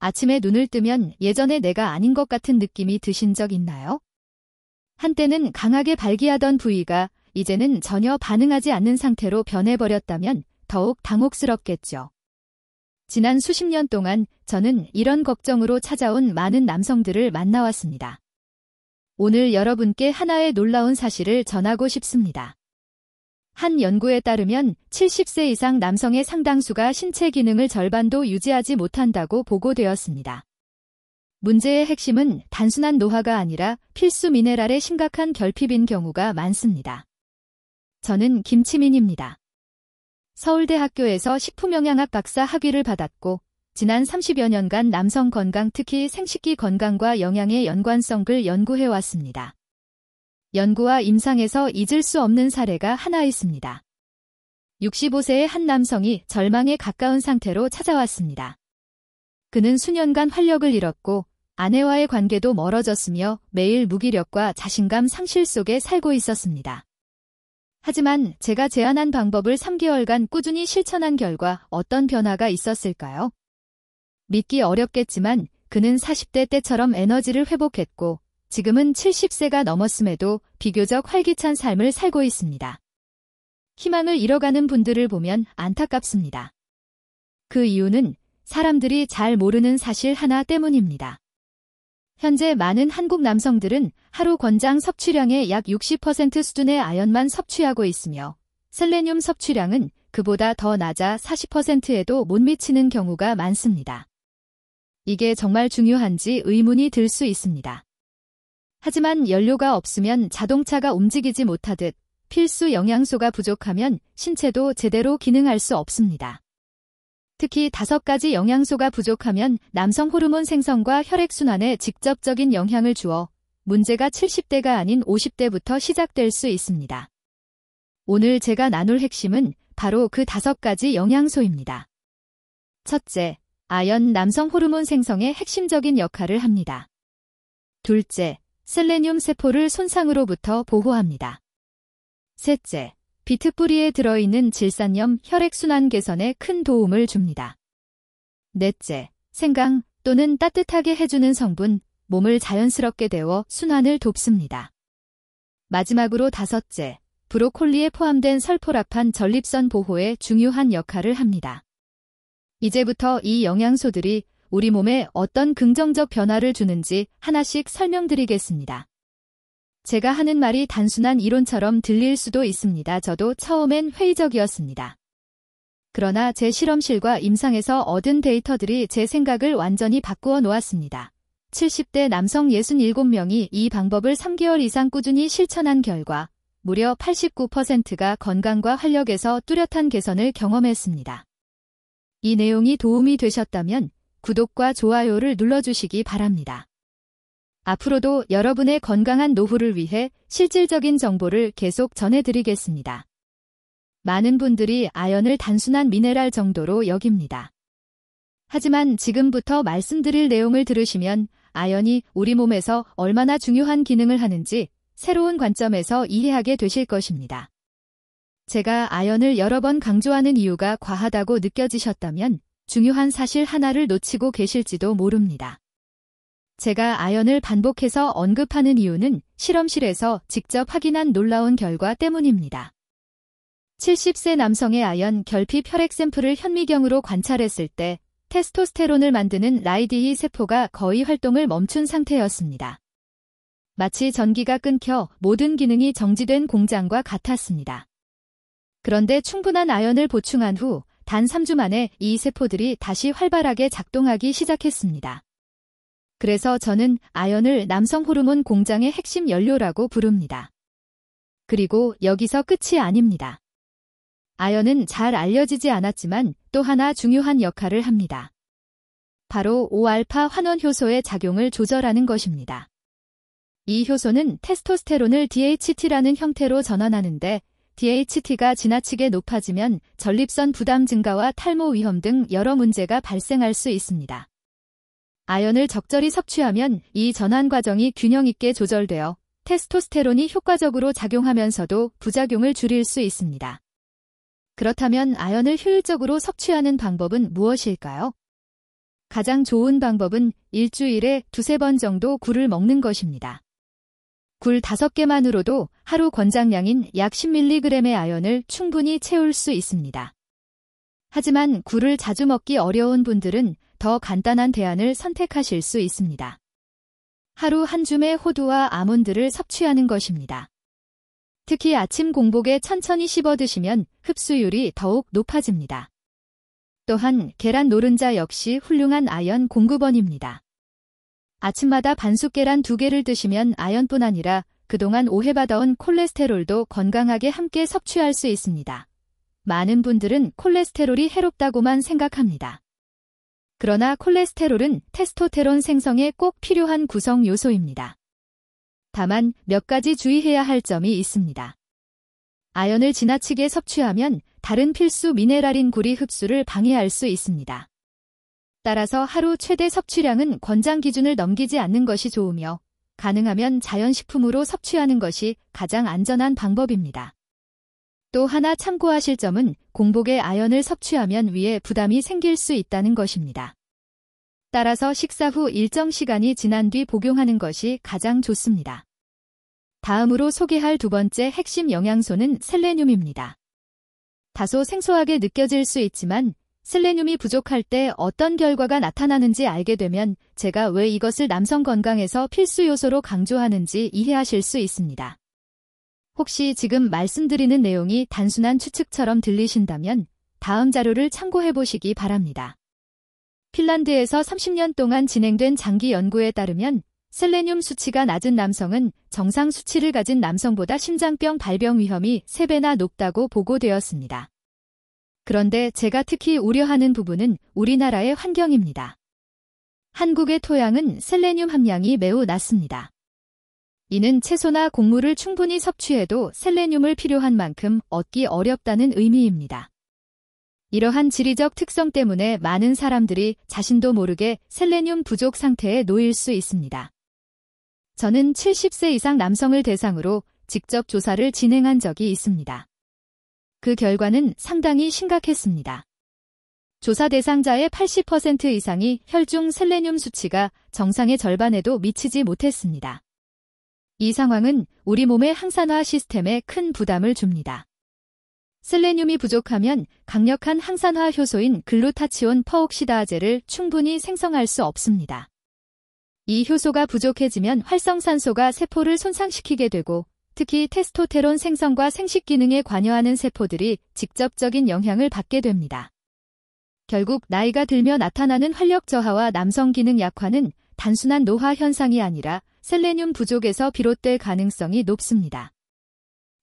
아침에 눈을 뜨면 예전의 내가 아닌 것 같은 느낌이 드신 적 있나요? 한때는 강하게 발기하던 부위가 이제는 전혀 반응하지 않는 상태로 변해버렸다면 더욱 당혹스럽겠죠. 지난 수십 년 동안 저는 이런 걱정으로 찾아온 많은 남성들을 만나왔습니다. 오늘 여러분께 하나의 놀라운 사실을 전하고 싶습니다. 한 연구에 따르면 70세 이상 남성의 상당수가 신체 기능을 절반도 유지하지 못한다고 보고되었습니다. 문제의 핵심은 단순한 노화가 아니라 필수 미네랄의 심각한 결핍인 경우가 많습니다. 저는 김치민입니다. 서울대학교에서 식품영양학 박사 학위를 받았고 지난 30여 년간 남성 건강 특히 생식기 건강과 영양의 연관성을 연구해왔습니다. 연구와 임상에서 잊을 수 없는 사례가 하나 있습니다. 65세의 한 남성이 절망에 가까운 상태로 찾아왔습니다. 그는 수년간 활력을 잃었고 아내와의 관계도 멀어졌으며 매일 무기력과 자신감 상실 속에 살고 있었습니다. 하지만 제가 제안한 방법을 3개월간 꾸준히 실천한 결과 어떤 변화가 있었을까요? 믿기 어렵겠지만 그는 40대 때처럼 에너지를 회복했고 지금은 70세가 넘었음에도 비교적 활기찬 삶을 살고 있습니다. 희망을 잃어가는 분들을 보면 안타깝습니다. 그 이유는 사람들이 잘 모르는 사실 하나 때문입니다. 현재 많은 한국 남성들은 하루 권장 섭취량의 약 60% 수준의 아연만 섭취하고 있으며 셀레늄 섭취량은 그보다 더 낮아 40%에도 못 미치는 경우가 많습니다. 이게 정말 중요한지 의문이 들 수 있습니다. 하지만 연료가 없으면 자동차가 움직이지 못하듯 필수 영양소가 부족하면 신체도 제대로 기능할 수 없습니다. 특히 5가지 영양소가 부족하면 남성 호르몬 생성과 혈액순환에 직접적인 영향을 주어 문제가 70대가 아닌 50대부터 시작될 수 있습니다. 오늘 제가 나눌 핵심은 바로 그 5가지 영양소입니다. 첫째, 아연 남성 호르몬 생성에 핵심적인 역할을 합니다. 둘째, 셀레늄 세포를 손상으로부터 보호합니다. 셋째, 비트 뿌리에 들어있는 질산염 혈액순환 개선에 큰 도움을 줍니다. 넷째, 생강 또는 따뜻하게 해주는 성분, 몸을 자연스럽게 데워 순환을 돕습니다. 마지막으로 5째, 브로콜리에 포함된 설포라판 전립선 보호에 중요한 역할을 합니다. 이제부터 이 영양소들이 우리 몸에 어떤 긍정적 변화를 주는지 하나씩 설명드리겠습니다. 제가 하는 말이 단순한 이론처럼 들릴 수도 있습니다. 저도 처음엔 회의적이었습니다. 그러나 제 실험실과 임상에서 얻은 데이터들이 제 생각을 완전히 바꾸어 놓았습니다. 70대 남성 67명이 이 방법을 3개월 이상 꾸준히 실천한 결과 무려 89%가 건강과 활력에서 뚜렷한 개선을 경험했습니다. 이 내용이 도움이 되셨다면 구독과 좋아요를 눌러주시기 바랍니다. 앞으로도 여러분의 건강한 노후를 위해 실질적인 정보를 계속 전해드리겠습니다. 많은 분들이 아연을 단순한 미네랄 정도로 여깁니다. 하지만 지금부터 말씀드릴 내용을 들으시면 아연이 우리 몸에서 얼마나 중요한 기능을 하는지 새로운 관점에서 이해하게 되실 것입니다. 제가 아연을 여러 번 강조하는 이유가 과하다고 느껴지셨다면 중요한 사실 하나를 놓치고 계실지도 모릅니다. 제가 아연을 반복해서 언급하는 이유는 실험실에서 직접 확인한 놀라운 결과 때문입니다. 70세 남성의 아연 결핍 혈액 샘플을 현미경으로 관찰했을 때 테스토스테론을 만드는 라이디히 세포가 거의 활동을 멈춘 상태였습니다. 마치 전기가 끊겨 모든 기능이 정지된 공장과 같았습니다. 그런데 충분한 아연을 보충한 후 단 3주 만에 이 세포들이 다시 활발하게 작동하기 시작했습니다. 그래서 저는 아연을 남성 호르몬 공장의 핵심 연료라고 부릅니다. 그리고 여기서 끝이 아닙니다. 아연은 잘 알려지지 않았지만 또 하나 중요한 역할을 합니다. 바로 5알파 환원 효소의 작용을 조절하는 것입니다. 이 효소는 테스토스테론을 DHT라는 형태로 전환하는데 DHT가 지나치게 높아지면 전립선 부담 증가와 탈모 위험 등 여러 문제가 발생할 수 있습니다. 아연을 적절히 섭취하면 이 전환 과정이 균형 있게 조절되어 테스토스테론이 효과적으로 작용하면서도 부작용을 줄일 수 있습니다. 그렇다면 아연을 효율적으로 섭취하는 방법은 무엇일까요? 가장 좋은 방법은 일주일에 2~3번 정도 굴을 먹는 것입니다. 굴 5개만으로도 하루 권장량인 약 10mg의 아연을 충분히 채울 수 있습니다. 하지만 굴을 자주 먹기 어려운 분들은 더 간단한 대안을 선택하실 수 있습니다. 하루 한 줌의 호두와 아몬드를 섭취하는 것입니다. 특히 아침 공복에 천천히 씹어 드시면 흡수율이 더욱 높아집니다. 또한 계란 노른자 역시 훌륭한 아연 공급원입니다. 아침마다 반숙 계란 2개를 드시면 아연뿐 아니라 그동안 오해받아온 콜레스테롤도 건강하게 함께 섭취할 수 있습니다. 많은 분들은 콜레스테롤이 해롭다고만 생각합니다. 그러나 콜레스테롤은 테스토테론 생성에 꼭 필요한 구성 요소입니다. 다만 몇 가지 주의해야 할 점이 있습니다. 아연을 지나치게 섭취하면 다른 필수 미네랄인 굴이 흡수를 방해할 수 있습니다. 따라서 하루 최대 섭취량은 권장 기준을 넘기지 않는 것이 좋으며 가능하면 자연식품으로 섭취하는 것이 가장 안전한 방법입니다. 또 하나 참고하실 점은 공복에 아연을 섭취하면 위에 부담이 생길 수 있다는 것입니다. 따라서 식사 후 일정 시간이 지난 뒤 복용하는 것이 가장 좋습니다. 다음으로 소개할 2번째 핵심 영양소는 셀레늄입니다. 다소 생소하게 느껴질 수 있지만 셀레늄이 부족할 때 어떤 결과가 나타나는지 알게 되면 제가 왜 이것을 남성 건강에서 필수 요소로 강조하는지 이해하실 수 있습니다. 혹시 지금 말씀드리는 내용이 단순한 추측처럼 들리신다면 다음 자료를 참고해 보시기 바랍니다. 핀란드에서 30년 동안 진행된 장기 연구에 따르면 셀레늄 수치가 낮은 남성은 정상 수치를 가진 남성보다 심장병 발병 위험이 3배나 높다고 보고되었습니다. 그런데 제가 특히 우려하는 부분은 우리나라의 환경입니다. 한국의 토양은 셀레늄 함량이 매우 낮습니다. 이는 채소나 곡물을 충분히 섭취해도 셀레늄을 필요한 만큼 얻기 어렵다는 의미입니다. 이러한 지리적 특성 때문에 많은 사람들이 자신도 모르게 셀레늄 부족 상태에 놓일 수 있습니다. 저는 70세 이상 남성을 대상으로 직접 조사를 진행한 적이 있습니다. 그 결과는 상당히 심각했습니다. 조사 대상자의 80% 이상이 혈중 셀레늄 수치가 정상의 절반에도 미치지 못했습니다. 이 상황은 우리 몸의 항산화 시스템에 큰 부담을 줍니다. 셀레늄이 부족하면 강력한 항산화 효소인 글루타치온 퍼옥시다아제를 충분히 생성할 수 없습니다. 이 효소가 부족해지면 활성산소가 세포를 손상시키게 되고 특히 테스토테론 생성과 생식 기능에 관여하는 세포들이 직접적인 영향을 받게 됩니다. 결국 나이가 들며 나타나는 활력 저하와 남성 기능 약화는 단순한 노화 현상이 아니라 셀레늄 부족에서 비롯될 가능성이 높습니다.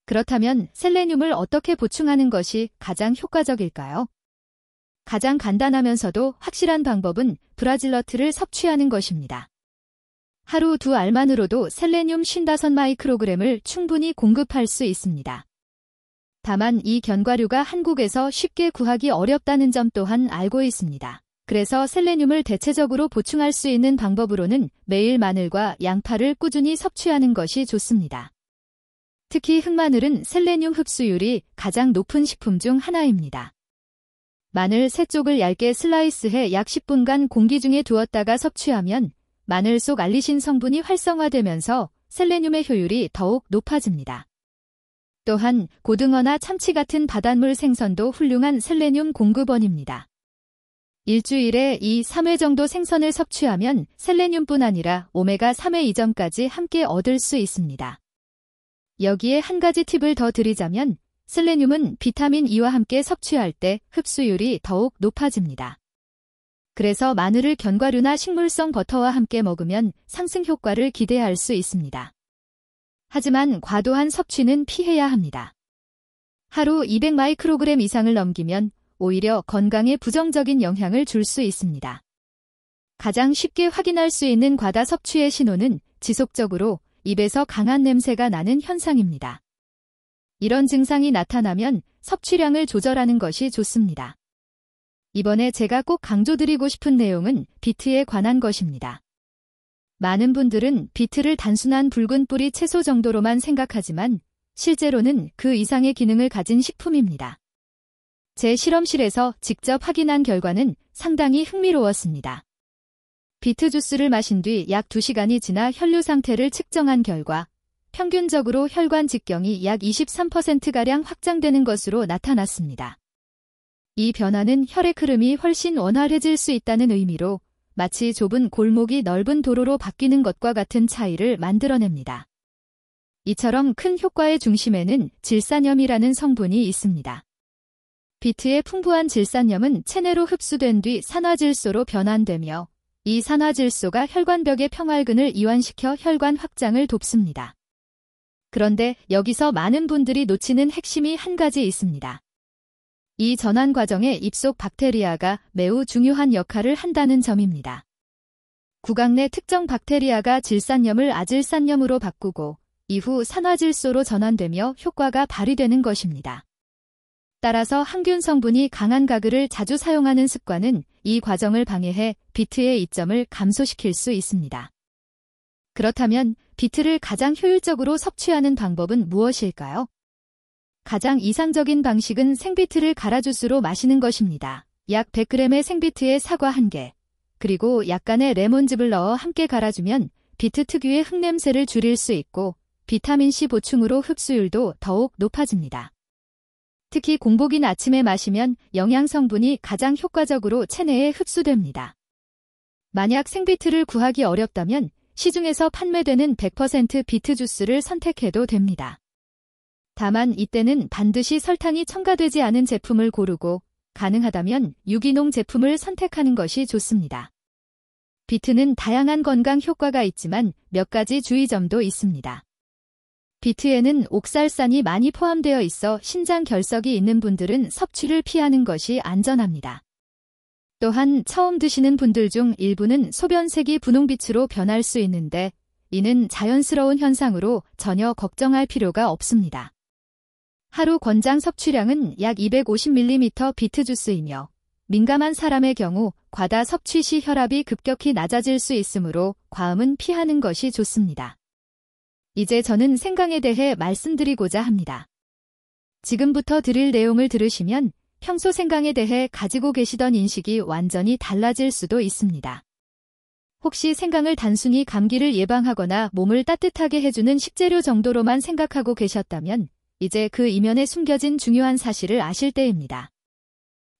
그렇다면 셀레늄을 어떻게 보충하는 것이 가장 효과적일까요? 가장 간단하면서도 확실한 방법은 브라질너트를 섭취하는 것입니다. 하루 2알만으로도 셀레늄 55마이크로그램을 충분히 공급할 수 있습니다. 다만 이 견과류가 한국에서 쉽게 구하기 어렵다는 점 또한 알고 있습니다. 그래서 셀레늄을 대체적으로 보충할 수 있는 방법으로는 매일 마늘과 양파를 꾸준히 섭취하는 것이 좋습니다. 특히 흑마늘은 셀레늄 흡수율이 가장 높은 식품 중 하나입니다. 마늘 3쪽을 얇게 슬라이스해 약 10분간 공기 중에 두었다가 섭취하면 마늘 속 알리신 성분이 활성화되면서 셀레늄의 효율이 더욱 높아집니다. 또한 고등어나 참치 같은 바닷물 생선도 훌륭한 셀레늄 공급원입니다. 일주일에 2~3회 정도 생선을 섭취하면 셀레늄뿐 아니라 오메가3의 이점까지 함께 얻을 수 있습니다. 여기에 한 가지 팁을 더 드리자면 셀레늄은 비타민 E와 함께 섭취할 때 흡수율이 더욱 높아집니다. 그래서 마늘을 견과류나 식물성 버터와 함께 먹으면 상승 효과를 기대할 수 있습니다. 하지만 과도한 섭취는 피해야 합니다. 하루 200마이크로그램 이상을 넘기면 오히려 건강에 부정적인 영향을 줄 수 있습니다. 가장 쉽게 확인할 수 있는 과다 섭취의 신호는 지속적으로 입에서 강한 냄새가 나는 현상입니다. 이런 증상이 나타나면 섭취량을 조절하는 것이 좋습니다. 이번에 제가 꼭 강조드리고 싶은 내용은 비트에 관한 것입니다. 많은 분들은 비트를 단순한 붉은 뿌리 채소 정도로만 생각하지만 실제로는 그 이상의 기능을 가진 식품입니다. 제 실험실에서 직접 확인한 결과는 상당히 흥미로웠습니다. 비트 주스를 마신 뒤 약 2시간이 지나 혈류 상태를 측정한 결과 평균적으로 혈관 직경이 약 23%가량 확장되는 것으로 나타났습니다. 이 변화는 혈액 흐름이 훨씬 원활해질 수 있다는 의미로 마치 좁은 골목이 넓은 도로로 바뀌는 것과 같은 차이를 만들어냅니다. 이처럼 큰 효과의 중심에는 질산염이라는 성분이 있습니다. 비트의 풍부한 질산염은 체내로 흡수된 뒤 산화질소로 변환되며 이 산화질소가 혈관벽의 평활근을 이완시켜 혈관 확장을 돕습니다. 그런데 여기서 많은 분들이 놓치는 핵심이 한 가지 있습니다. 이 전환 과정에 입속 박테리아가 매우 중요한 역할을 한다는 점입니다. 구강 내 특정 박테리아가 질산염을 아질산염으로 바꾸고 이후 산화질소로 전환되며 효과가 발휘되는 것입니다. 따라서 항균 성분이 강한 가글을 자주 사용하는 습관은 이 과정을 방해해 비트의 이점을 감소시킬 수 있습니다. 그렇다면 비트를 가장 효율적으로 섭취하는 방법은 무엇일까요? 가장 이상적인 방식은 생비트를 갈아 주스로 마시는 것입니다. 약 100g의 생비트에 사과 1개, 그리고 약간의 레몬즙을 넣어 함께 갈아주면 비트 특유의 흙냄새를 줄일 수 있고 비타민C 보충으로 흡수율도 더욱 높아집니다. 특히 공복인 아침에 마시면 영양 성분이 가장 효과적으로 체내에 흡수됩니다. 만약 생비트를 구하기 어렵다면 시중에서 판매되는 100% 비트 주스를 선택해도 됩니다. 다만 이때는 반드시 설탕이 첨가되지 않은 제품을 고르고 가능하다면 유기농 제품을 선택하는 것이 좋습니다. 비트는 다양한 건강 효과가 있지만 몇 가지 주의점도 있습니다. 비트에는 옥살산이 많이 포함되어 있어 신장 결석이 있는 분들은 섭취를 피하는 것이 안전합니다. 또한 처음 드시는 분들 중 일부는 소변색이 분홍빛으로 변할 수 있는데 이는 자연스러운 현상으로 전혀 걱정할 필요가 없습니다. 하루 권장 섭취량은 약 250ml 비트 주스이며 민감한 사람의 경우 과다 섭취 시 혈압이 급격히 낮아질 수 있으므로 과음은 피하는 것이 좋습니다. 이제 저는 생강에 대해 말씀드리고자 합니다. 지금부터 드릴 내용을 들으시면 평소 생강에 대해 가지고 계시던 인식이 완전히 달라질 수도 있습니다. 혹시 생강을 단순히 감기를 예방하거나 몸을 따뜻하게 해주는 식재료 정도로만 생각하고 계셨다면 이제 그 이면에 숨겨진 중요한 사실을 아실 때입니다.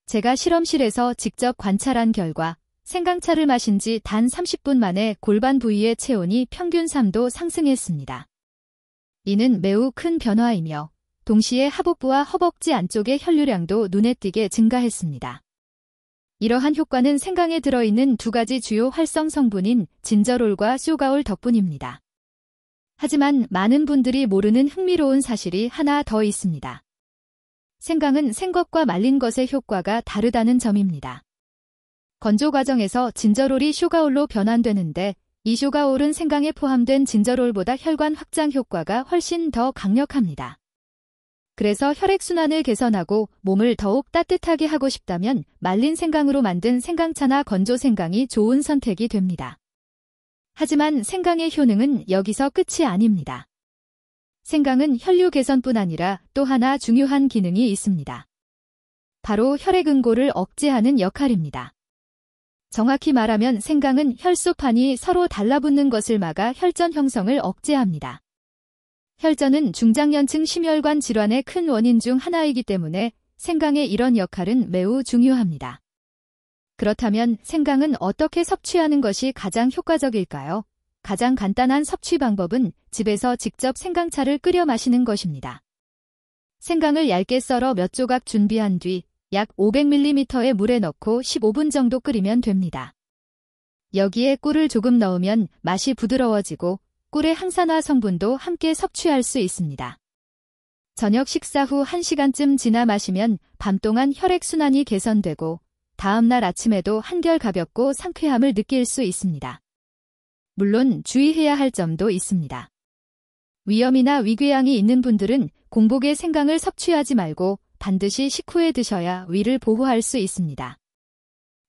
제가 실험실에서 직접 관찰한 결과 생강차를 마신 지 단 30분 만에 골반 부위의 체온이 평균 3도 상승했습니다. 이는 매우 큰 변화이며 동시에 하복부와 허벅지 안쪽의 혈류량도 눈에 띄게 증가했습니다. 이러한 효과는 생강에 들어있는 두 가지 주요 활성 성분인 진저롤과 쇼가올 덕분입니다. 하지만 많은 분들이 모르는 흥미로운 사실이 하나 더 있습니다. 생강은 생것과 말린 것의 효과가 다르다는 점입니다. 건조 과정에서 진저롤이 쇼가올로 변환되는데 이 쇼가올은 생강에 포함된 진저롤보다 혈관 확장 효과가 훨씬 더 강력합니다. 그래서 혈액순환을 개선하고 몸을 더욱 따뜻하게 하고 싶다면 말린 생강으로 만든 생강차나 건조 생강이 좋은 선택이 됩니다. 하지만 생강의 효능은 여기서 끝이 아닙니다. 생강은 혈류 개선뿐 아니라 또 하나 중요한 기능이 있습니다. 바로 혈액 응고를 억제하는 역할입니다. 정확히 말하면 생강은 혈소판이 서로 달라붙는 것을 막아 혈전 형성을 억제합니다. 혈전은 중장년층 심혈관 질환의 큰 원인 중 하나이기 때문에 생강의 이런 역할은 매우 중요합니다. 그렇다면 생강은 어떻게 섭취하는 것이 가장 효과적일까요? 가장 간단한 섭취 방법은 집에서 직접 생강차를 끓여 마시는 것입니다. 생강을 얇게 썰어 몇 조각 준비한 뒤 약 500ml의 물에 넣고 15분 정도 끓이면 됩니다. 여기에 꿀을 조금 넣으면 맛이 부드러워지고 꿀의 항산화 성분도 함께 섭취할 수 있습니다. 저녁 식사 후 1시간쯤 지나 마시면 밤 동안 혈액순환이 개선되고 다음날 아침에도 한결 가볍고 상쾌함을 느낄 수 있습니다. 물론 주의해야 할 점도 있습니다. 위염이나 위궤양이 있는 분들은 공복에 생강을 섭취하지 말고 반드시 식후에 드셔야 위를 보호할 수 있습니다.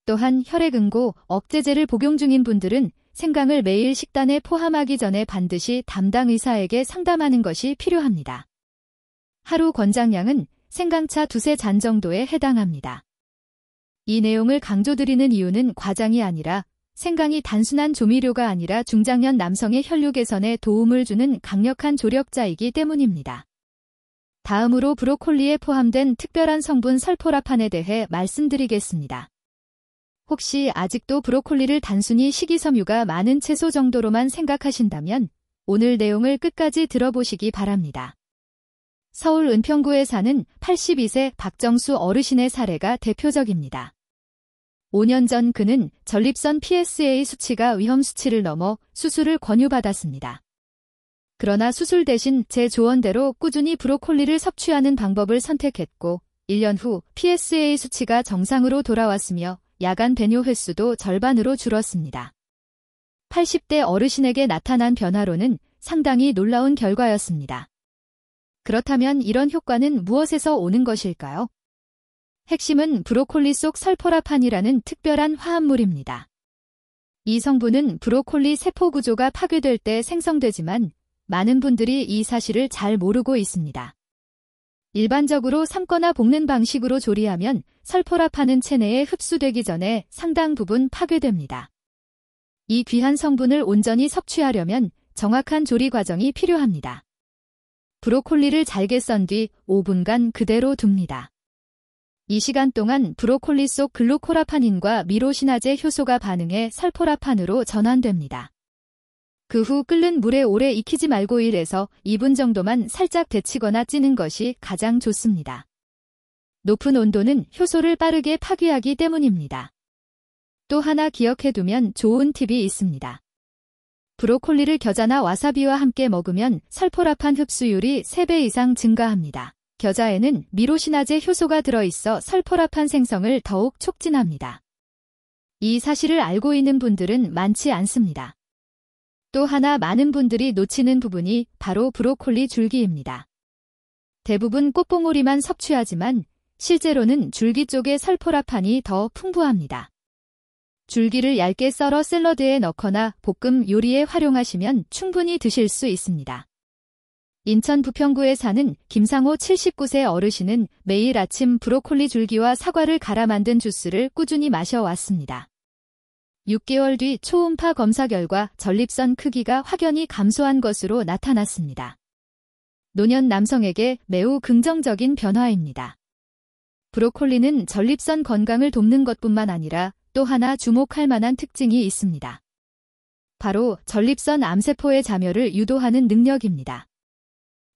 또한 혈액 응고 억제제를 복용 중인 분들은 생강을 매일 식단에 포함하기 전에 반드시 담당 의사에게 상담하는 것이 필요합니다. 하루 권장량은 생강차 2-3잔 정도에 해당합니다. 이 내용을 강조드리는 이유는 과장이 아니라 생강이 단순한 조미료가 아니라 중장년 남성의 혈류 개선에 도움을 주는 강력한 조력자이기 때문입니다. 다음으로 브로콜리에 포함된 특별한 성분 설포라판에 대해 말씀드리겠습니다. 혹시 아직도 브로콜리를 단순히 식이섬유가 많은 채소 정도로만 생각하신다면 오늘 내용을 끝까지 들어보시기 바랍니다. 서울 은평구에 사는 82세 박정수 어르신의 사례가 대표적입니다. 5년 전 그는 전립선 PSA 수치가 위험 수치를 넘어 수술을 권유받았습니다. 그러나 수술 대신 제 조언대로 꾸준히 브로콜리를 섭취하는 방법을 선택했고 1년 후 PSA 수치가 정상으로 돌아왔으며 야간 배뇨 횟수도 절반으로 줄었습니다. 80대 어르신에게 나타난 변화로는 상당히 놀라운 결과였습니다. 그렇다면 이런 효과는 무엇에서 오는 것일까요? 핵심은 브로콜리 속 설포라판이라는 특별한 화합물입니다. 이 성분은 브로콜리 세포 구조가 파괴될 때 생성되지만 많은 분들이 이 사실을 잘 모르고 있습니다. 일반적으로 삶거나 볶는 방식으로 조리하면 설포라판은 체내에 흡수되기 전에 상당 부분 파괴됩니다. 이 귀한 성분을 온전히 섭취하려면 정확한 조리 과정이 필요합니다. 브로콜리를 잘게 썬 뒤 5분간 그대로 둡니다. 이 시간 동안 브로콜리 속 글루코라파닌과 미로시나제 효소가 반응해 설포라판으로 전환됩니다. 그 후 끓는 물에 오래 익히지 말고 1에서 2분 정도만 살짝 데치거나 찌는 것이 가장 좋습니다. 높은 온도는 효소를 빠르게 파괴하기 때문입니다. 또 하나 기억해두면 좋은 팁이 있습니다. 브로콜리를 겨자나 와사비와 함께 먹으면 설포라판 흡수율이 3배 이상 증가합니다. 겨자에는 미로시나제 효소가 들어있어 설포라판 생성을 더욱 촉진합니다. 이 사실을 알고 있는 분들은 많지 않습니다. 또 하나 많은 분들이 놓치는 부분이 바로 브로콜리 줄기입니다. 대부분 꽃봉오리만 섭취하지만 실제로는 줄기 쪽의 설포라판이 더 풍부합니다. 줄기를 얇게 썰어 샐러드에 넣거나 볶음 요리에 활용하시면 충분히 드실 수 있습니다. 인천 부평구에 사는 김상호 79세 어르신은 매일 아침 브로콜리 줄기와 사과를 갈아 만든 주스를 꾸준히 마셔왔습니다. 6개월 뒤 초음파 검사 결과 전립선 크기가 확연히 감소한 것으로 나타났습니다. 노년 남성에게 매우 긍정적인 변화입니다. 브로콜리는 전립선 건강을 돕는 것뿐만 아니라 또 하나 주목할 만한 특징이 있습니다. 바로 전립선 암세포의 자멸을 유도하는 능력입니다.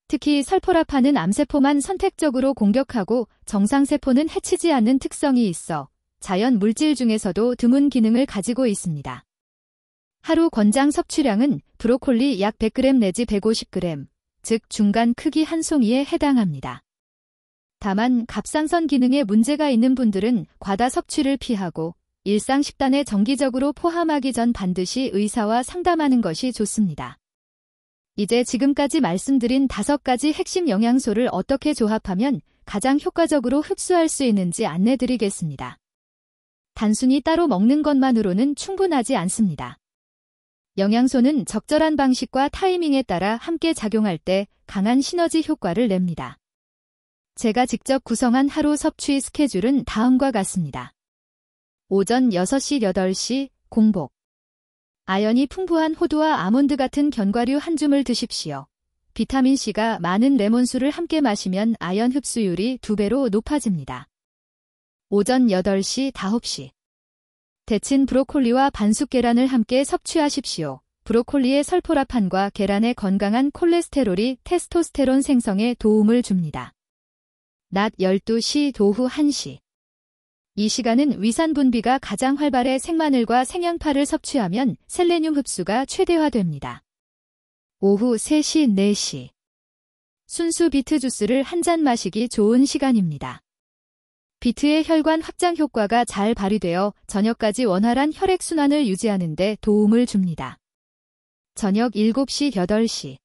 특히 설포라판은 암세포만 선택적으로 공격하고 정상세포는 해치지 않는 특성이 있어 자연 물질 중에서도 드문 기능을 가지고 있습니다. 하루 권장 섭취량은 브로콜리 약 100g 내지 150g, 즉 중간 크기 한 송이에 해당합니다. 다만 갑상선 기능에 문제가 있는 분들은 과다 섭취를 피하고 일상 식단에 정기적으로 포함하기 전 반드시 의사와 상담하는 것이 좋습니다. 이제 지금까지 말씀드린 5가지 핵심 영양소를 어떻게 조합하면 가장 효과적으로 흡수할 수 있는지 안내드리겠습니다. 단순히 따로 먹는 것만으로는 충분하지 않습니다. 영양소는 적절한 방식과 타이밍에 따라 함께 작용할 때 강한 시너지 효과를 냅니다. 제가 직접 구성한 하루 섭취 스케줄은 다음과 같습니다. 오전 6시, 8시, 공복. 아연이 풍부한 호두와 아몬드 같은 견과류 한 줌을 드십시오. 비타민C가 많은 레몬수를 함께 마시면 아연 흡수율이 2배로 높아집니다. 오전 8시, 9시. 데친 브로콜리와 반숙 계란을 함께 섭취하십시오. 브로콜리의 설포라판과 계란의 건강한 콜레스테롤이 테스토스테론 생성에 도움을 줍니다. 낮 12시, 오후 1시. 이 시간은 위산 분비가 가장 활발해 생마늘과 생양파를 섭취하면 셀레늄 흡수가 최대화됩니다. 오후 3시, 4시. 순수 비트 주스를 한 잔 마시기 좋은 시간입니다. 비트의 혈관 확장 효과가 잘 발휘되어 저녁까지 원활한 혈액순환을 유지하는 데 도움을 줍니다. 저녁 7시, 8시.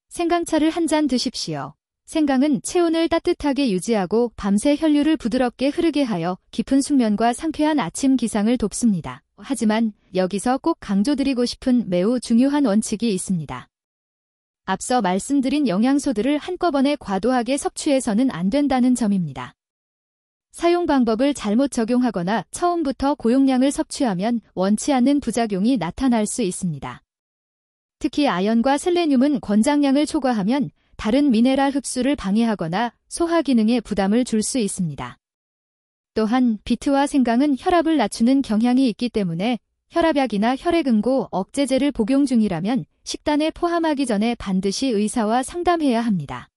생강차를 한 잔 드십시오. 생강은 체온을 따뜻하게 유지하고 밤새 혈류를 부드럽게 흐르게 하여 깊은 숙면과 상쾌한 아침 기상을 돕습니다. 하지만 여기서 꼭 강조드리고 싶은 매우 중요한 원칙이 있습니다. 앞서 말씀드린 영양소들을 한꺼번에 과도하게 섭취해서는 안 된다는 점입니다. 사용 방법을 잘못 적용하거나 처음부터 고용량을 섭취하면 원치 않는 부작용이 나타날 수 있습니다. 특히 아연과 셀레늄은 권장량을 초과하면 다른 미네랄 흡수를 방해하거나 소화 기능에 부담을 줄 수 있습니다. 또한 비트와 생강은 혈압을 낮추는 경향이 있기 때문에 혈압약이나 혈액응고 억제제를 복용 중이라면 식단에 포함하기 전에 반드시 의사와 상담해야 합니다.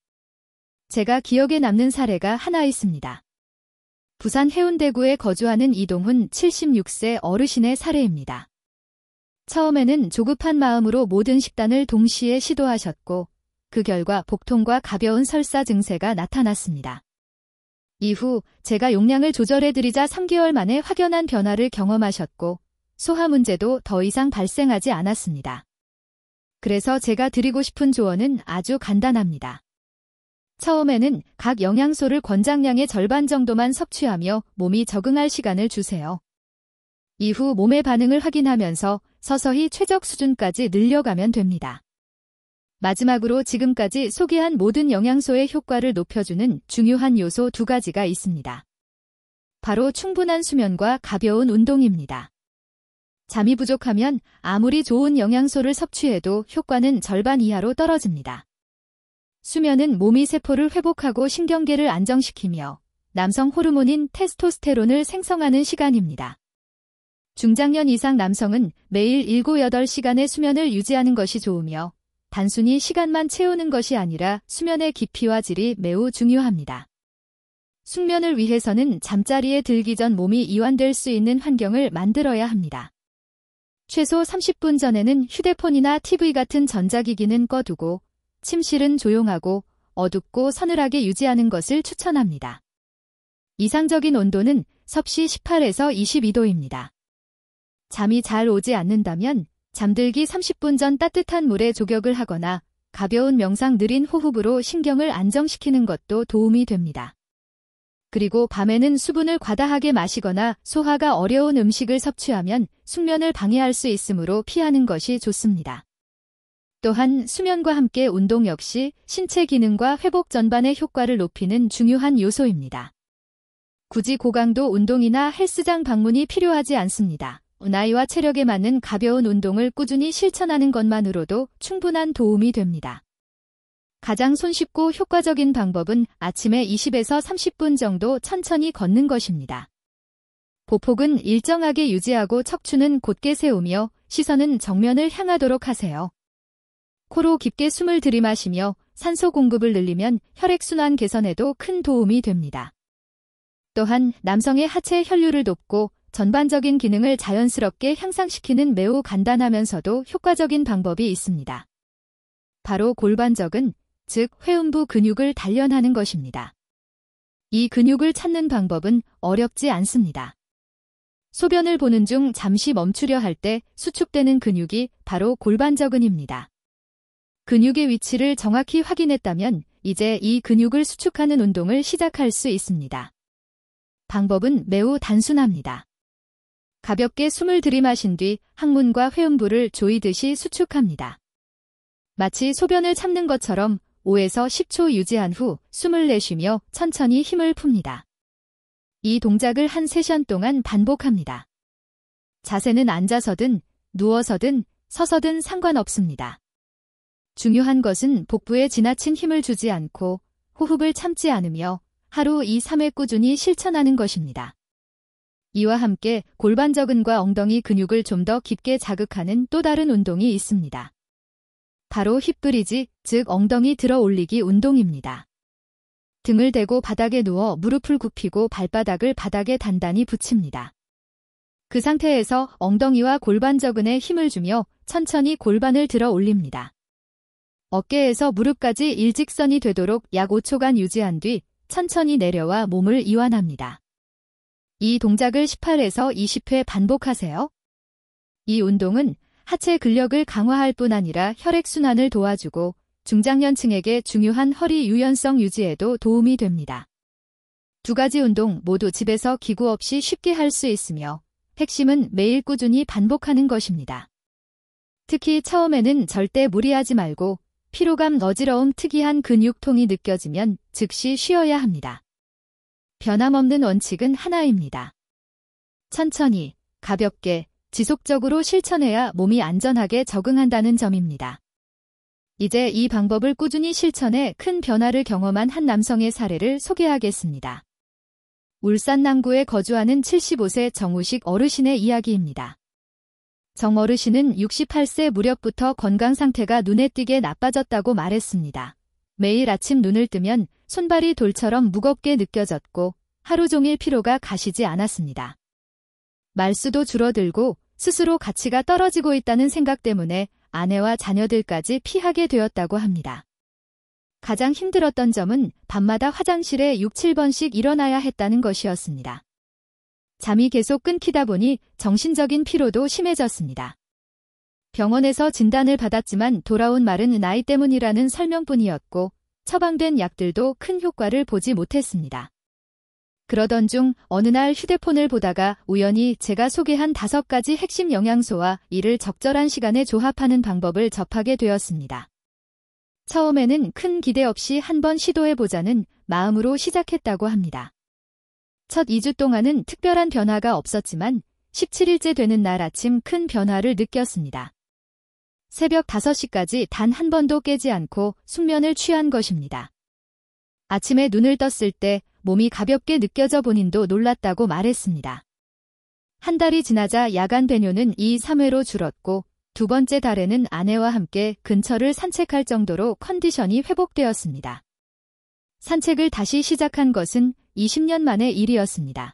제가 기억에 남는 사례가 하나 있습니다. 부산 해운대구에 거주하는 이동훈 76세 어르신의 사례입니다. 처음에는 조급한 마음으로 모든 식단을 동시에 시도하셨고 그 결과 복통과 가벼운 설사 증세가 나타났습니다. 이후 제가 용량을 조절해드리자 3개월 만에 확연한 변화를 경험하셨고 소화 문제도 더 이상 발생하지 않았습니다. 그래서 제가 드리고 싶은 조언은 아주 간단합니다. 처음에는 각 영양소를 권장량의 절반 정도만 섭취하며 몸이 적응할 시간을 주세요. 이후 몸의 반응을 확인하면서 서서히 최적 수준까지 늘려가면 됩니다. 마지막으로 지금까지 소개한 모든 영양소의 효과를 높여주는 중요한 요소 2가지가 있습니다. 바로 충분한 수면과 가벼운 운동입니다. 잠이 부족하면 아무리 좋은 영양소를 섭취해도 효과는 절반 이하로 떨어집니다. 수면은 몸이 세포를 회복하고 신경계를 안정시키며 남성 호르몬인 테스토스테론을 생성하는 시간입니다. 중장년 이상 남성은 매일 7-8시간의 수면을 유지하는 것이 좋으며 단순히 시간만 채우는 것이 아니라 수면의 깊이와 질이 매우 중요합니다. 숙면을 위해서는 잠자리에 들기 전 몸이 이완될 수 있는 환경을 만들어야 합니다. 최소 30분 전에는 휴대폰이나 TV 같은 전자기기는 꺼두고 침실은 조용하고 어둡고 서늘하게 유지하는 것을 추천합니다. 이상적인 온도는 섭씨 18에서 22도입니다. 잠이 잘 오지 않는다면 잠들기 30분 전 따뜻한 물에 조격을 하거나 가벼운 명상 느린 호흡으로 신경을 안정시키는 것도 도움이 됩니다. 그리고 밤에는 수분을 과다하게 마시거나 소화가 어려운 음식을 섭취하면 숙면을 방해할 수 있으므로 피하는 것이 좋습니다. 또한 수면과 함께 운동 역시 신체 기능과 회복 전반의 효과를 높이는 중요한 요소입니다. 굳이 고강도 운동이나 헬스장 방문이 필요하지 않습니다. 나이와 체력에 맞는 가벼운 운동을 꾸준히 실천하는 것만으로도 충분한 도움이 됩니다. 가장 손쉽고 효과적인 방법은 아침에 20에서 30분 정도 천천히 걷는 것입니다. 보폭은 일정하게 유지하고 척추는 곧게 세우며 시선은 정면을 향하도록 하세요. 코로 깊게 숨을 들이마시며 산소 공급을 늘리면 혈액순환 개선에도 큰 도움이 됩니다. 또한 남성의 하체 혈류를 돕고 전반적인 기능을 자연스럽게 향상시키는 매우 간단하면서도 효과적인 방법이 있습니다. 바로 골반적은, 즉 회음부 근육을 단련하는 것입니다. 이 근육을 찾는 방법은 어렵지 않습니다. 소변을 보는 중 잠시 멈추려 할 때 수축되는 근육이 바로 골반적근입니다. 근육의 위치를 정확히 확인했다면 이제 이 근육을 수축하는 운동을 시작할 수 있습니다. 방법은 매우 단순합니다. 가볍게 숨을 들이마신 뒤 항문과 회음부를 조이듯이 수축합니다. 마치 소변을 참는 것처럼 5에서 10초 유지한 후 숨을 내쉬며 천천히 힘을 풉니다. 이 동작을 한 세션 동안 반복합니다. 자세는 앉아서든 누워서든 서서든 상관없습니다. 중요한 것은 복부에 지나친 힘을 주지 않고 호흡을 참지 않으며 하루 2-3회 꾸준히 실천하는 것입니다. 이와 함께 골반적근과 엉덩이 근육을 좀 더 깊게 자극하는 또 다른 운동이 있습니다. 바로 힙브리지, 즉 엉덩이 들어 올리기 운동입니다. 등을 대고 바닥에 누워 무릎을 굽히고 발바닥을 바닥에 단단히 붙입니다. 그 상태에서 엉덩이와 골반적근에 힘을 주며 천천히 골반을 들어 올립니다. 어깨에서 무릎까지 일직선이 되도록 약 5초간 유지한 뒤 천천히 내려와 몸을 이완합니다. 이 동작을 18에서 20회 반복하세요. 이 운동은 하체 근력을 강화할 뿐 아니라 혈액순환을 도와주고 중장년층에게 중요한 허리 유연성 유지에도 도움이 됩니다. 2가지 운동 모두 집에서 기구 없이 쉽게 할 수 있으며 핵심은 매일 꾸준히 반복하는 것입니다. 특히 처음에는 절대 무리하지 말고 피로감, 어지러움, 특이한 근육통이 느껴지면 즉시 쉬어야 합니다. 변함없는 원칙은 하나입니다. 천천히, 가볍게, 지속적으로 실천해야 몸이 안전하게 적응한다는 점입니다. 이제 이 방법을 꾸준히 실천해 큰 변화를 경험한 한 남성의 사례를 소개하겠습니다. 울산 남구에 거주하는 75세 정우식 어르신의 이야기입니다. 정 어르신은 68세 무렵부터 건강 상태가 눈에 띄게 나빠졌다고 말했습니다. 매일 아침 눈을 뜨면 손발이 돌처럼 무겁게 느껴졌고 하루 종일 피로가 가시지 않았습니다. 말수도 줄어들고 스스로 가치가 떨어지고 있다는 생각 때문에 아내와 자녀들까지 피하게 되었다고 합니다. 가장 힘들었던 점은 밤마다 화장실에 6, 7번씩 일어나야 했다는 것이었습니다. 잠이 계속 끊기다 보니 정신적인 피로도 심해졌습니다. 병원에서 진단을 받았지만 돌아온 말은 나이 때문이라는 설명뿐이었고 처방된 약들도 큰 효과를 보지 못했습니다. 그러던 중 어느 날 휴대폰을 보다가 우연히 제가 소개한 5가지 핵심 영양소와 이를 적절한 시간에 조합하는 방법을 접하게 되었습니다. 처음에는 큰 기대 없이 한번 시도해보자는 마음으로 시작했다고 합니다. 첫 2주 동안은 특별한 변화가 없었지만 17일째 되는 날 아침 큰 변화를 느꼈습니다. 새벽 5시까지 단 한 번도 깨지 않고 숙면을 취한 것입니다. 아침에 눈을 떴을 때 몸이 가볍게 느껴져 본인도 놀랐다고 말했습니다. 한 달이 지나자 야간 배뇨는 2, 3회로 줄었고 두 번째 달에는 아내와 함께 근처를 산책할 정도로 컨디션이 회복되었습니다. 산책을 다시 시작한 것은 20년 만의 일이었습니다.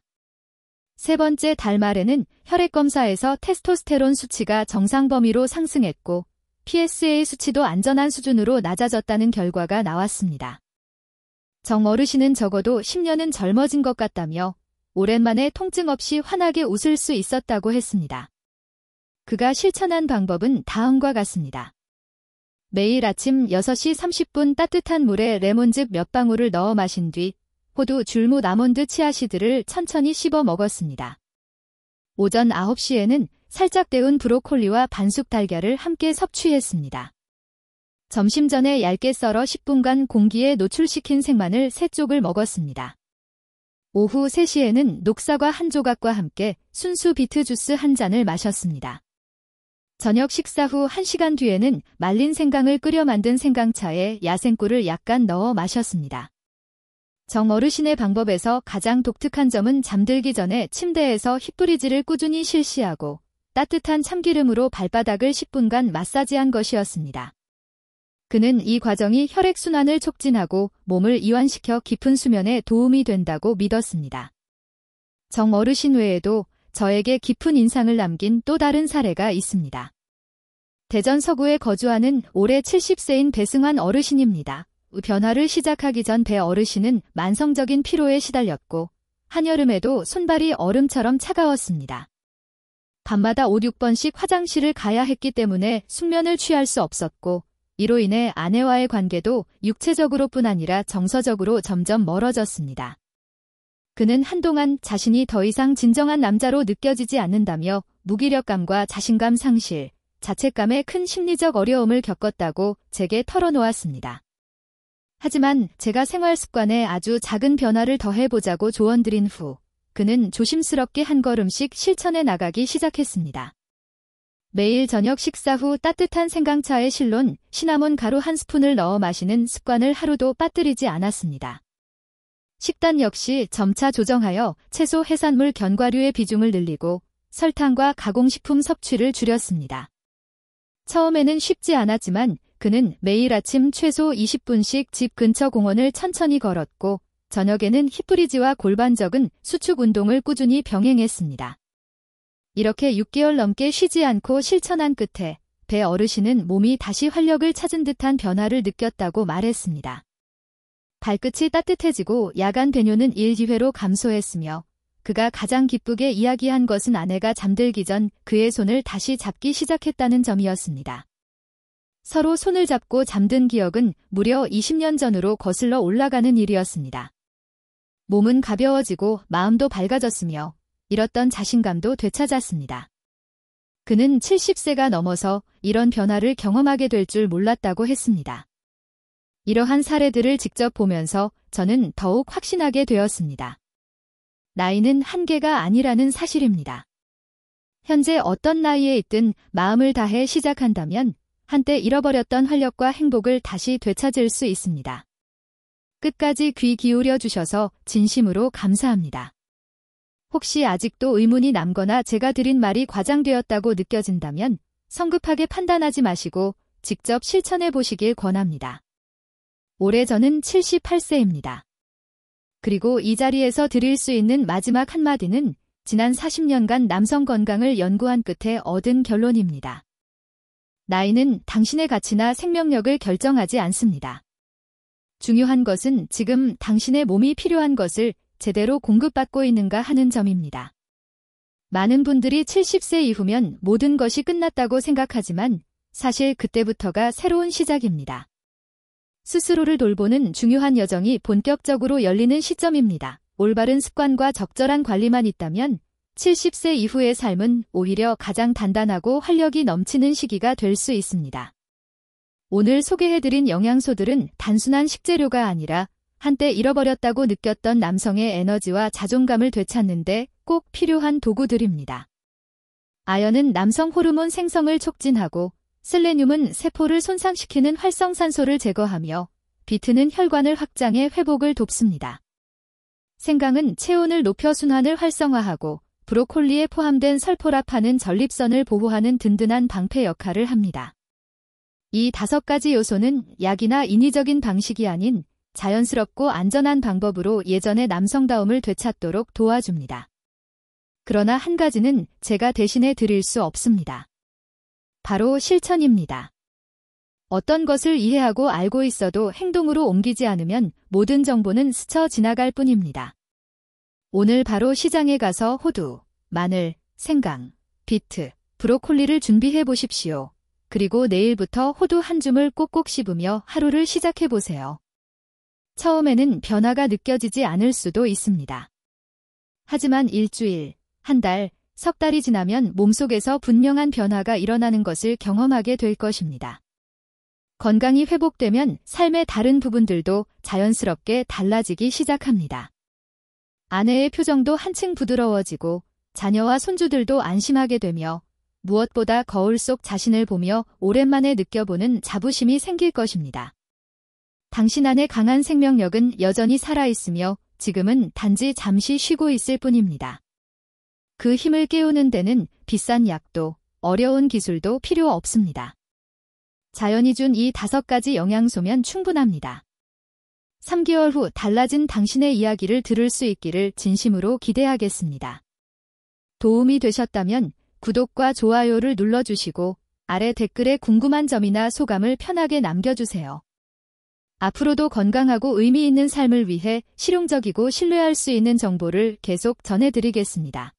세 번째 달 말에는 혈액검사에서 테스토스테론 수치가 정상 범위로 상승했고 PSA 수치도 안전한 수준으로 낮아졌다는 결과가 나왔습니다. 정 어르신은 적어도 10년은 젊어진 것 같다며 오랜만에 통증 없이 환하게 웃을 수 있었다고 했습니다. 그가 실천한 방법은 다음과 같습니다. 매일 아침 6시 30분 따뜻한 물에 레몬즙 몇 방울을 넣어 마신 뒤 호두, 줄무, 아몬드, 치아씨드를 천천히 씹어 먹었습니다. 오전 9시에는 살짝 데운 브로콜리와 반숙 달걀을 함께 섭취했습니다. 점심 전에 얇게 썰어 10분간 공기에 노출시킨 생마늘 3쪽을 먹었습니다. 오후 3시에는 녹사과 한 조각과 함께 순수 비트 주스 한 잔을 마셨습니다. 저녁 식사 후 1시간 뒤에는 말린 생강을 끓여 만든 생강차에 야생꿀을 약간 넣어 마셨습니다. 정 어르신의 방법에서 가장 독특한 점은 잠들기 전에 침대에서 힙브리즈를 꾸준히 실시하고 따뜻한 참기름으로 발바닥을 10분간 마사지한 것이었습니다. 그는 이 과정이 혈액순환을 촉진하고 몸을 이완시켜 깊은 수면에 도움이 된다고 믿었습니다. 정 어르신 외에도 저에게 깊은 인상을 남긴 또 다른 사례가 있습니다. 대전 서구에 거주하는 올해 70세인 배승환 어르신입니다. 변화를 시작하기 전 배 어르신은 만성적인 피로에 시달렸고 한여름에도 손발이 얼음처럼 차가웠습니다. 밤마다 5, 6번씩 화장실을 가야 했기 때문에 숙면을 취할 수 없었고 이로 인해 아내와의 관계도 육체적으로뿐 아니라 정서적으로 점점 멀어졌습니다. 그는 한동안 자신이 더 이상 진정한 남자로 느껴지지 않는다며 무기력감과 자신감 상실, 자책감에 큰 심리적 어려움을 겪었다고 제게 털어놓았습니다. 하지만 제가 생활 습관에 아주 작은 변화를 더해보자고 조언드린 후 그는 조심스럽게 한 걸음씩 실천해 나가기 시작했습니다. 매일 저녁 식사 후 따뜻한 생강차에 실론, 시나몬 가루 1스푼을 넣어 마시는 습관을 하루도 빠뜨리지 않았습니다. 식단 역시 점차 조정하여 채소, 해산물, 견과류의 비중을 늘리고 설탕과 가공식품 섭취를 줄였습니다. 처음에는 쉽지 않았지만 그는 매일 아침 최소 20분씩 집 근처 공원을 천천히 걸었고 저녁에는 힙브리즈와 골반적인 수축 운동을 꾸준히 병행했습니다. 이렇게 6개월 넘게 쉬지 않고 실천한 끝에 배 어르신은 몸이 다시 활력을 찾은 듯한 변화를 느꼈다고 말했습니다. 발끝이 따뜻해지고 야간 배뇨는 1~2회로 감소했으며 그가 가장 기쁘게 이야기한 것은 아내가 잠들기 전 그의 손을 다시 잡기 시작했다는 점이었습니다. 서로 손을 잡고 잠든 기억은 무려 20년 전으로 거슬러 올라가는 일이었습니다. 몸은 가벼워지고 마음도 밝아졌으며 잃었던 자신감도 되찾았습니다. 그는 70세가 넘어서 이런 변화를 경험하게 될 줄 몰랐다고 했습니다. 이러한 사례들을 직접 보면서 저는 더욱 확신하게 되었습니다. 나이는 한계가 아니라는 사실입니다. 현재 어떤 나이에 있든 마음을 다해 시작한다면 한때 잃어버렸던 활력과 행복을 다시 되찾을 수 있습니다. 끝까지 귀 기울여 주셔서 진심으로 감사합니다. 혹시 아직도 의문이 남거나 제가 드린 말이 과장되었다고 느껴진다면 성급하게 판단하지 마시고 직접 실천해 보시길 권합니다. 올해 저는 78세입니다. 그리고 이 자리에서 드릴 수 있는 마지막 한마디는 지난 40년간 남성 건강을 연구한 끝에 얻은 결론입니다. 나이는 당신의 가치나 생명력을 결정하지 않습니다. 중요한 것은 지금 당신의 몸이 필요한 것을 제대로 공급받고 있는가 하는 점입니다. 많은 분들이 70세 이후면 모든 것이 끝났다고 생각하지만 사실 그때부터가 새로운 시작입니다. 스스로를 돌보는 중요한 여정이 본격적으로 열리는 시점입니다. 올바른 습관과 적절한 관리만 있다면 70세 이후의 삶은 오히려 가장 단단하고 활력이 넘치는 시기가 될 수 있습니다. 오늘 소개해드린 영양소들은 단순한 식재료가 아니라 한때 잃어버렸다고 느꼈던 남성의 에너지와 자존감을 되찾는데 꼭 필요한 도구들입니다. 아연은 남성 호르몬 생성을 촉진하고 셀레늄은 세포를 손상시키는 활성산소를 제거하며 비트는 혈관을 확장해 회복을 돕습니다. 생강은 체온을 높여 순환을 활성화하고 브로콜리에 포함된 설포라파는 전립선을 보호하는 든든한 방패 역할을 합니다. 이 5가지 요소는 약이나 인위적인 방식이 아닌 자연스럽고 안전한 방법으로 예전의 남성다움을 되찾도록 도와줍니다. 그러나 한 가지는 제가 대신해 드릴 수 없습니다. 바로 실천입니다. 어떤 것을 이해하고 알고 있어도 행동으로 옮기지 않으면 모든 정보는 스쳐 지나갈 뿐입니다. 오늘 바로 시장에 가서 호두, 마늘, 생강, 비트, 브로콜리를 준비해 보십시오. 그리고 내일부터 호두 한 줌을 꼭꼭 씹으며 하루를 시작해 보세요. 처음에는 변화가 느껴지지 않을 수도 있습니다. 하지만 일주일, 한 달, 석 달이 지나면 몸속에서 분명한 변화가 일어나는 것을 경험하게 될 것입니다. 건강이 회복되면 삶의 다른 부분들도 자연스럽게 달라지기 시작합니다. 아내의 표정도 한층 부드러워지고 자녀와 손주들도 안심하게 되며 무엇보다 거울 속 자신을 보며 오랜만에 느껴보는 자부심이 생길 것입니다. 당신 안의 강한 생명력은 여전히 살아있으며 지금은 단지 잠시 쉬고 있을 뿐입니다. 그 힘을 깨우는 데는 비싼 약도 어려운 기술도 필요 없습니다. 자연이 준 이 5가지 영양소면 충분합니다. 3개월 후 달라진 당신의 이야기를 들을 수 있기를 진심으로 기대하겠습니다. 도움이 되셨다면 구독과 좋아요를 눌러주시고 아래 댓글에 궁금한 점이나 소감을 편하게 남겨주세요. 앞으로도 건강하고 의미 있는 삶을 위해 실용적이고 신뢰할 수 있는 정보를 계속 전해드리겠습니다.